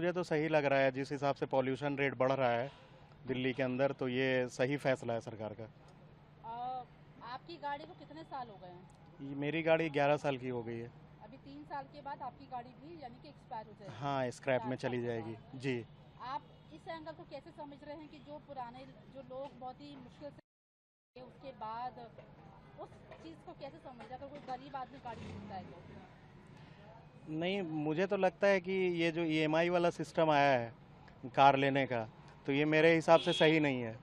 मुझे तो सही लग रहा है। जिस हिसाब से पॉल्यूशन रेट बढ़ रहा है दिल्ली के अंदर, तो ये सही फैसला है सरकार का। आपकी गाड़ी को कितने साल हो गए हैं? मेरी गाड़ी 11 साल की हो गई है। अभी 3 साल के बाद आपकी गाड़ी भी यानी कि एक्सपायर हो जाएगी। हाँ, स्क्रैप में 4 साल चली के जाएगी बाद। जी। आप इस एंगल को कैसे समझ रहे हैं कि जो पुराने जो लोग बहुत ही मुश्किल से उसके बाद उस चीज़ को कैसे समझ रहे हैं? अगर कोई गरीब आदमी गाड़ी खरीदता है तो नहीं, मुझे तो लगता है कि ये जो ईएमआई वाला सिस्टम आया है कार लेने का, तो ये मेरे हिसाब से सही नहीं है,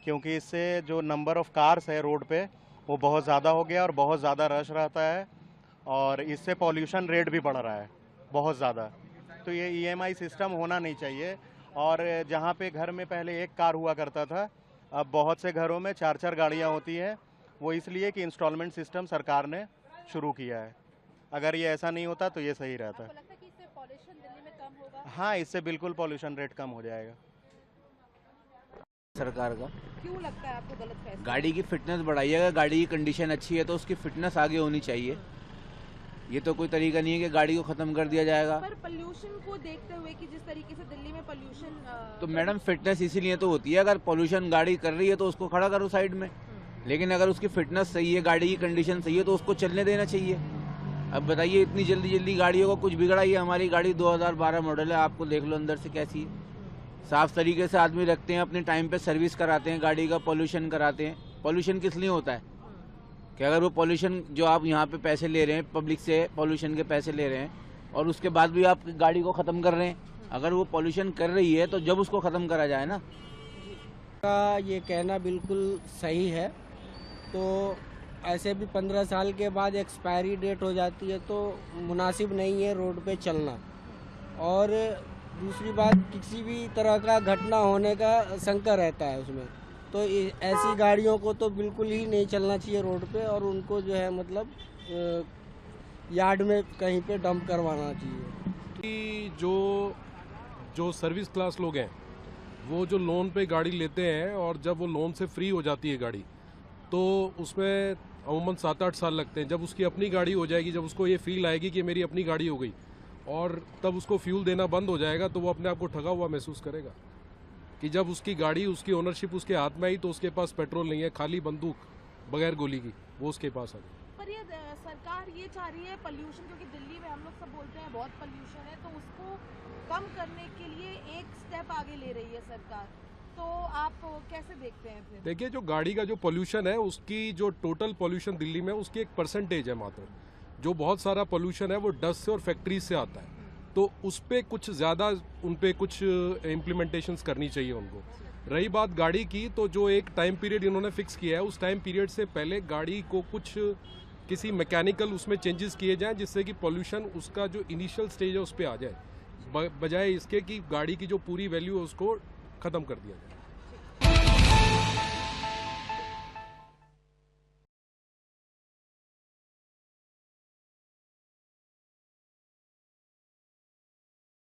क्योंकि इससे जो नंबर ऑफ़ कार्स है रोड पे वो बहुत ज़्यादा हो गया और बहुत ज़्यादा रश रहता है, और इससे पॉल्यूशन रेट भी बढ़ रहा है बहुत ज़्यादा। तो ये ईएमआई सिस्टम होना नहीं चाहिए। और जहाँ पे घर में पहले एक कार हुआ करता था, अब बहुत से घरों में 4-4 गाड़ियाँ होती हैं। वो इसलिए कि इंस्टॉलमेंट सिस्टम सरकार ने शुरू किया है। अगर ये ऐसा नहीं होता तो ये सही रहता। आपको लगता है कि इससे पॉल्यूशन दिल्ली में कम होगा? हाँ, इससे बिल्कुल पॉल्यूशन रेट कम हो जाएगा। सरकार का क्यों लगता है आपको गलत फैसला? गाड़ी की फिटनेस बढ़ाई है। अगर गाड़ी की कंडीशन अच्छी है तो उसकी फिटनेस आगे होनी चाहिए। ये तो कोई तरीका नहीं है कि गाड़ी को खत्म कर दिया जाएगा। पर पोल्यूशन को देखते हुए कि जिस तरीके से दिल्ली में पोल्यूशन तो मैडम फिटनेस इसीलिए तो होती है, अगर पोल्यूशन गाड़ी कर रही है तो उसको खड़ा करो साइड में। लेकिन अगर उसकी फिटनेस सही है, गाड़ी की कंडीशन सही है, तो उसको चलने देना चाहिए। अब बताइए, इतनी जल्दी जल्दी गाड़ियों को कुछ बिगड़ा ही है। हमारी गाड़ी 2012 मॉडल है, आपको देख लो अंदर से कैसी है। साफ तरीके से आदमी रखते हैं, अपने टाइम पे सर्विस कराते हैं गाड़ी का, पोल्यूशन कराते हैं। पोल्यूशन किस लिए होता है कि अगर वो पोल्यूशन जो आप यहाँ पे पैसे ले रहे हैं, पब्लिक से पोल्यूशन के पैसे ले रहे हैं, और उसके बाद भी आप गाड़ी को ख़त्म कर रहे हैं। अगर वो पोल्यूशन कर रही है तो जब उसको ख़त्म करा जाए ना। का ये कहना बिल्कुल सही है। तो ऐसे भी 15 साल के बाद एक्सपायरी डेट हो जाती है, तो मुनासिब नहीं है रोड पे चलना। और दूसरी बात, किसी भी तरह का घटना होने का शंका रहता है उसमें। तो ऐसी गाड़ियों को तो बिल्कुल ही नहीं चलना चाहिए रोड पे, और उनको जो है मतलब यार्ड में कहीं पे डंप करवाना चाहिए। कि जो सर्विस क्लास लोग हैं वो जो लोन पे गाड़ी लेते हैं, और जब वो लोन से फ्री हो जाती है गाड़ी, तो उसमें अमूमन 7-8 साल लगते हैं। जब उसकी अपनी गाड़ी हो जाएगी, जब उसको ये फील आएगी कि मेरी अपनी गाड़ी हो गई, और तब उसको फ्यूल देना बंद हो जाएगा, तो वो अपने आप को ठगा हुआ महसूस करेगा कि जब उसकी गाड़ी, उसकी ओनरशिप उसके हाथ में आई, तो उसके पास पेट्रोल नहीं है, खाली बंदूक बगैर गोली की वो उसके पास आ गई। पर ये सरकार ये चाह रही है पोल्यूशन, क्योंकि दिल्ली में हम लोग सब बोलते हैं बहुत पोल्यूशन है, तो उसको कम करने के लिए एक स्टेप आगे ले रही है सरकार। तो आप कैसे देखते हैं फिर? देखिए, जो गाड़ी का जो पोल्यूशन है, उसकी जो टोटल पोल्यूशन दिल्ली में उसकी एक परसेंटेज है मात्र। जो बहुत सारा पोल्यूशन है वो डस्ट से और फैक्ट्रीज से आता है, तो उस पर कुछ ज़्यादा उन पे कुछ इम्प्लीमेंटेशंस करनी चाहिए उनको। रही बात गाड़ी की, तो जो एक टाइम पीरियड इन्होंने फिक्स किया है, उस टाइम पीरियड से पहले गाड़ी को कुछ किसी मैकेनिकल उसमें चेंजेस किए जाएं, जिससे कि पोल्यूशन उसका जो इनिशियल स्टेज है उस पर आ जाए, बजाय इसके कि गाड़ी की जो पूरी वैल्यू है उसको ख़त्म कर दिया जाए।